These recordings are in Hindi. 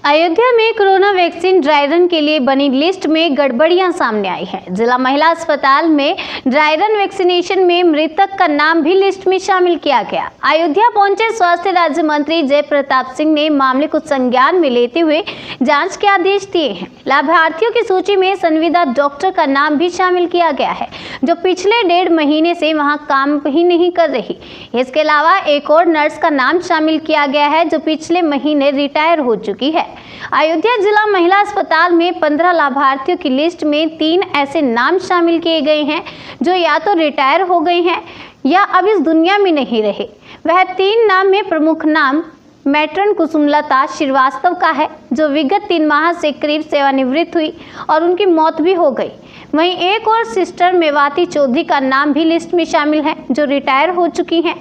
अयोध्या में कोरोना वैक्सीन ड्राई रन के लिए बनी लिस्ट में गड़बड़ियां सामने आई है। जिला महिला अस्पताल में ड्राई रन वैक्सीनेशन में मृतक का नाम भी लिस्ट में शामिल किया गया। अयोध्या पहुंचे स्वास्थ्य राज्य मंत्री जय प्रताप सिंह ने मामले को संज्ञान में लेते हुए जांच के आदेश दिए हैं। लाभार्थियों की सूची में संविदा डॉक्टर का नाम भी शामिल किया गया है, जो पिछले 1.5 महीने से वहां काम ही नहीं कर रही। इसके अलावा एक और नर्स का नाम शामिल किया गया है, जो पिछले महीने रिटायर हो चुकी है। अयोध्या जिला महिला अस्पताल में 15 लाभार्थियों की लिस्ट में 3 ऐसे नाम शामिल किए गए हैं जो या तो रिटायर हो गए हैं या अब इस दुनिया में नहीं रहे। वह 3 नाम में प्रमुख नाम मैट्रन कुसुमलता श्रीवास्तव का है, जो विगत 3 माह से करीब सेवानिवृत्त हुई और उनकी मौत भी हो गई। वहीं एक और सिस्टर मेवाती चौधरी का नाम भी लिस्ट में शामिल है, जो रिटायर हो चुकी हैं।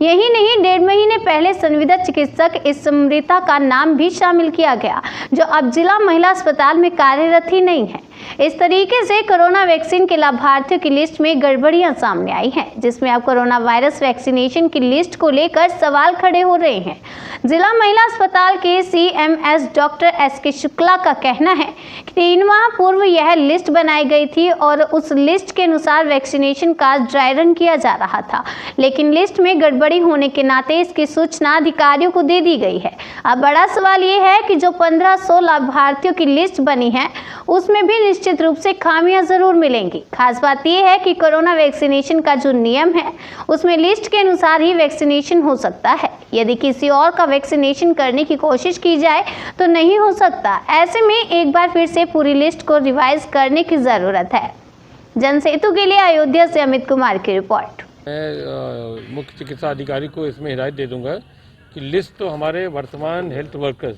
यही नहीं, 1.5 महीने पहले संविदा चिकित्सक स्मृता का नाम भी शामिल किया गया, जो अब जिला महिला अस्पताल में कार्यरत ही नहीं है। इस तरीके से कोरोना वैक्सीन के लाभार्थियों की लिस्ट में गड़बड़ियां सामने आई हैं, जिसमें अब कोरोना वायरस वैक्सीनेशन की लिस्ट को लेकर सवाल खड़े हो रहे हैं। जिला महिला अस्पताल के CMS डॉक्टर SK शुक्ला का कहना है कि 3 माह पूर्व यह लिस्ट बनाई गई थी और उस लिस्ट के अनुसार वैक्सीनेशन का ड्राई रन किया जा रहा था, लेकिन लिस्ट में गड़बड़ी होने के नाते इसकी सूचना अधिकारियों को दे दी गई है। अब बड़ा सवाल ये है कि जो 1500 लाभार्थियों की लिस्ट बनी है, उसमें भी निश्चित रूप से खामियां जरूर मिलेंगी। खास बात यह है कि कोरोना वैक्सीनेशन का जो नियम है, उसमें लिस्ट के अनुसार ही वैक्सीनेशन हो सकता है। यदि किसी और का वैक्सीनेशन करने की कोशिश की जाए तो नहीं हो सकता। ऐसे में एक बार फिर से पूरी लिस्ट को रिवाइज करने की जरूरत है। जनसेतु के लिए अयोध्या से अमित कुमार की रिपोर्ट। मैं मुख्य चिकित्सा अधिकारी को इसमें हिदायत दे दूंगा कि लिस्ट तो हमारे वर्तमान हेल्थ वर्कर्स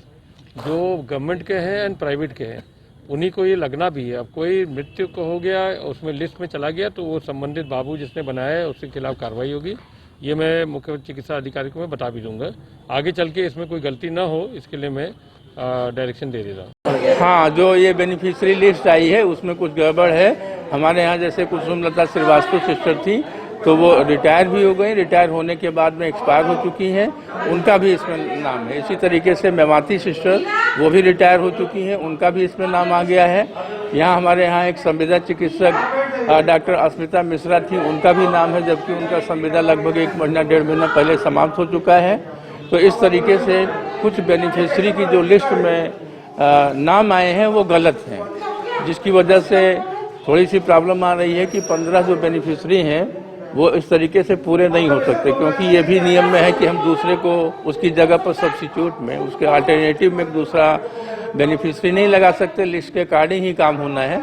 जो गवर्नमेंट के हैं एंड प्राइवेट के हैं, उन्हीं को ये लगना भी है। अब कोई मृत्यु को हो गया, उसमें लिस्ट में चला गया, तो वो संबंधित बाबू जिसने बनाया है उसके खिलाफ कार्रवाई होगी। ये मैं मुख्य चिकित्सा अधिकारी को मैं बता भी दूंगा। आगे चल के इसमें कोई गलती ना हो, इसके लिए मैं डायरेक्शन दे देता हूँ। हाँ, जो ये बेनिफिशियरी लिस्ट आई है उसमें कुछ गड़बड़ है। हमारे यहाँ जैसे कुसुमलता श्रीवास्तव सिस्टर थी, तो वो रिटायर भी हो गई। रिटायर होने के बाद में एक्सपायर हो चुकी हैं, उनका भी इसमें नाम है। इसी तरीके से मेवाती सिस्टर, वो भी रिटायर हो चुकी हैं, उनका भी इसमें नाम आ गया है। यहाँ हमारे यहाँ एक संविदा चिकित्सक डॉक्टर स्मृता मिश्रा थी, उनका भी नाम है, जबकि उनका संविदा लगभग 1 महीना 1.5 महीना पहले समाप्त हो चुका है। तो इस तरीके से कुछ बेनिफिशरी की जो लिस्ट में नाम आए हैं वो गलत हैं, जिसकी वजह से थोड़ी सी प्रॉब्लम आ रही है कि 15 जो बेनिफिशरी हैं वो इस तरीके से पूरे नहीं हो सकते, क्योंकि ये भी नियम में है कि हम दूसरे को उसकी जगह पर सब्स्टिट्यूट में, उसके अल्टरनेटिव में दूसरा बेनिफिशरी नहीं लगा सकते। लिस्ट के अकॉर्डिंग ही काम होना है।